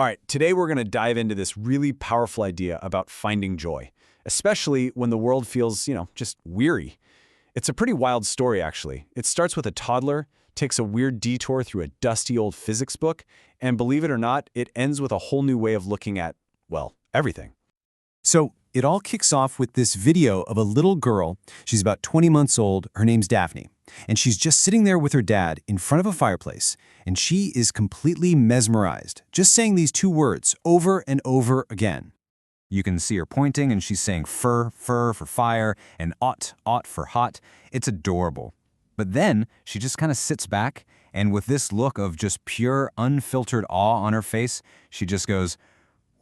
All right, today we're going to dive into this really powerful idea about finding joy, especially when the world feels, just weary. It's a pretty wild story, actually. It starts with a toddler, takes a weird detour through a dusty old physics book, and believe it or not, it ends with a whole new way of looking at, well, everything. So it all kicks off with this video of a little girl. She's about 20 months old. Her name's Daphne. And she's just sitting there with her dad in front of a fireplace. And she is completely mesmerized, just saying these two words over and over again. You can see her pointing and she's saying fur for fire and ought for hot. It's adorable. But then she just kind of sits back and with this look of just pure unfiltered awe on her face, she just goes,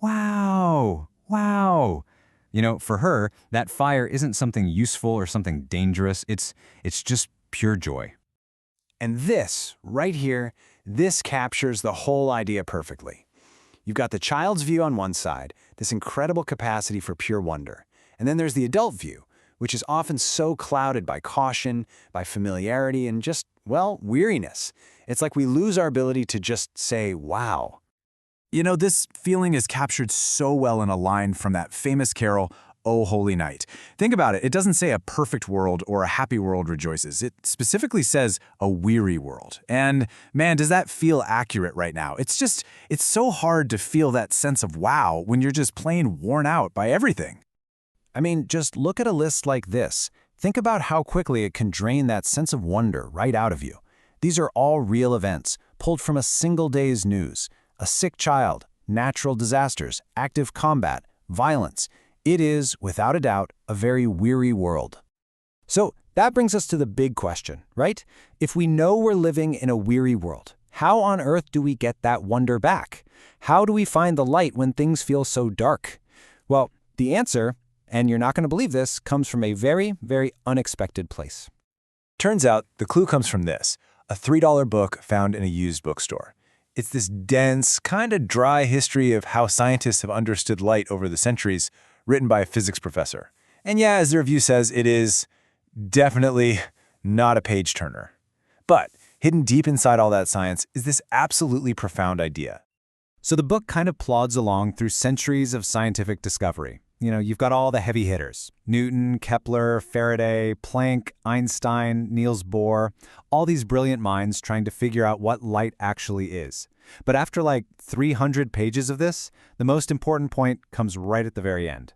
wow, wow. For her, that fire isn't something useful or something dangerous. It's just pure joy. And this, right here, this captures the whole idea perfectly. You've got the child's view on one side, this incredible capacity for pure wonder. And then there's the adult view, which is often so clouded by caution, by familiarity, and just, well, weariness. It's like we lose our ability to just say, wow. This feeling is captured so well in a line from that famous carol, O Holy Night. Think about it. It doesn't say a perfect world or a happy world rejoices. It specifically says a weary world. And man, does that feel accurate right now? It's so hard to feel that sense of wow when you're just plain worn out by everything. I mean, just look at a list like this. Think about how quickly it can drain that sense of wonder right out of you. These are all real events, pulled from a single day's news. A sick child, natural disasters, active combat, violence. It is, without a doubt, a very weary world. So that brings us to the big question, right? If we know we're living in a weary world, how on earth do we get that wonder back? How do we find the light when things feel so dark? Well, the answer, and you're not going to believe this, comes from a very, very unexpected place. Turns out the clue comes from this, a $3 book found in a used bookstore. It's this dense, kind of dry history of how scientists have understood light over the centuries, written by a physics professor. And yeah, as the review says, it is definitely not a page-turner. But hidden deep inside all that science is this absolutely profound idea. So the book kind of plods along through centuries of scientific discovery. You've got all the heavy hitters. Newton, Kepler, Faraday, Planck, Einstein, Niels Bohr, all these brilliant minds trying to figure out what light actually is. But after like 300 pages of this, the most important point comes right at the very end.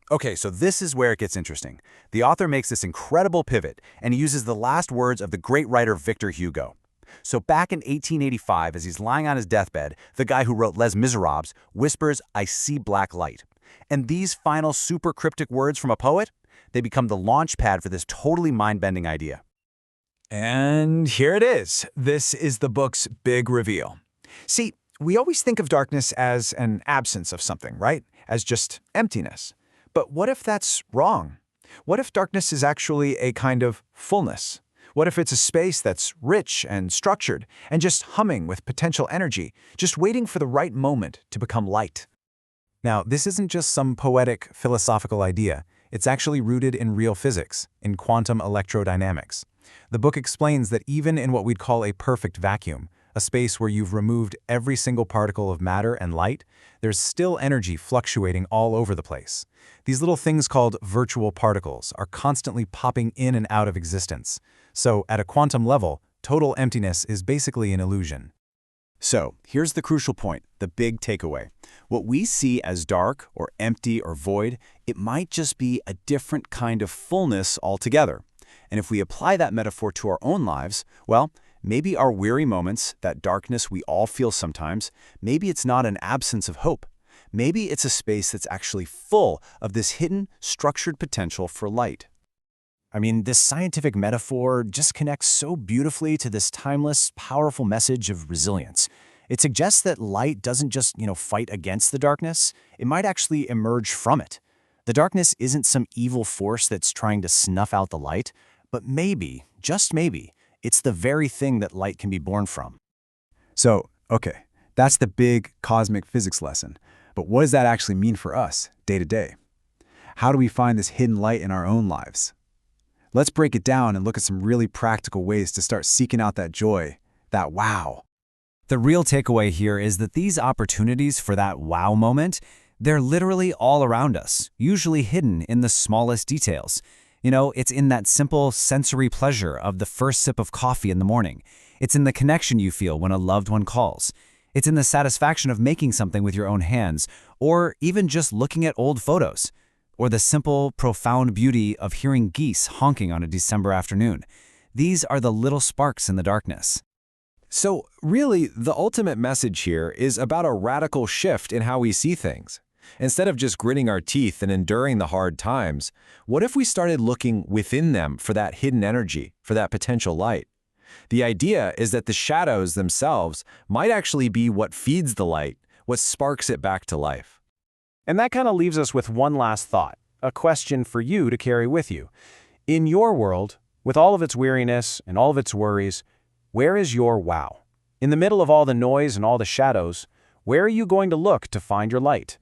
Okay, so this is where it gets interesting. The author makes this incredible pivot and he uses the last words of the great writer Victor Hugo. So back in 1885, as he's lying on his deathbed, the guy who wrote Les Miserables whispers, "I see black light." And these final super cryptic words from a poet, they become the launch pad for this totally mind-bending idea. And here it is. This is the book's big reveal. See, we always think of darkness as an absence of something, right? As just emptiness. But what if that's wrong? What if darkness is actually a kind of fullness? What if it's a space that's rich and structured and just humming with potential energy, just waiting for the right moment to become light? Now, this isn't just some poetic, philosophical idea. It's actually rooted in real physics, in quantum electrodynamics. The book explains that even in what we'd call a perfect vacuum, a space where you've removed every single particle of matter and light, there's still energy fluctuating all over the place. These little things called virtual particles are constantly popping in and out of existence. So, at a quantum level, total emptiness is basically an illusion. So, here's the crucial point, the big takeaway. What we see as dark or empty or void, it might just be a different kind of fullness altogether. And if we apply that metaphor to our own lives, well, maybe our weary moments, that darkness we all feel sometimes, maybe it's not an absence of hope. Maybe it's a space that's actually full of this hidden, structured potential for light. I mean, this scientific metaphor just connects so beautifully to this timeless, powerful message of resilience. It suggests that light doesn't just, fight against the darkness. It might actually emerge from it. The darkness isn't some evil force that's trying to snuff out the light, but maybe, just maybe, it's the very thing that light can be born from. So, okay, that's the big cosmic physics lesson. But what does that actually mean for us, day to day? How do we find this hidden light in our own lives? Let's break it down and look at some really practical ways to start seeking out that joy, that wow. The real takeaway here is that these opportunities for that wow moment, they're literally all around us, usually hidden in the smallest details. It's in that simple sensory pleasure of the first sip of coffee in the morning. It's in the connection you feel when a loved one calls. It's in the satisfaction of making something with your own hands, or even just looking at old photos, or the simple, profound beauty of hearing geese honking on a December afternoon. These are the little sparks in the darkness. So, really, the ultimate message here is about a radical shift in how we see things. Instead of just gritting our teeth and enduring the hard times, what if we started looking within them for that hidden energy, for that potential light? The idea is that the shadows themselves might actually be what feeds the light, what sparks it back to life. And that kind of leaves us with one last thought, a question for you to carry with you. In your world, with all of its weariness and all of its worries, where is your wow? In the middle of all the noise and all the shadows, where are you going to look to find your light?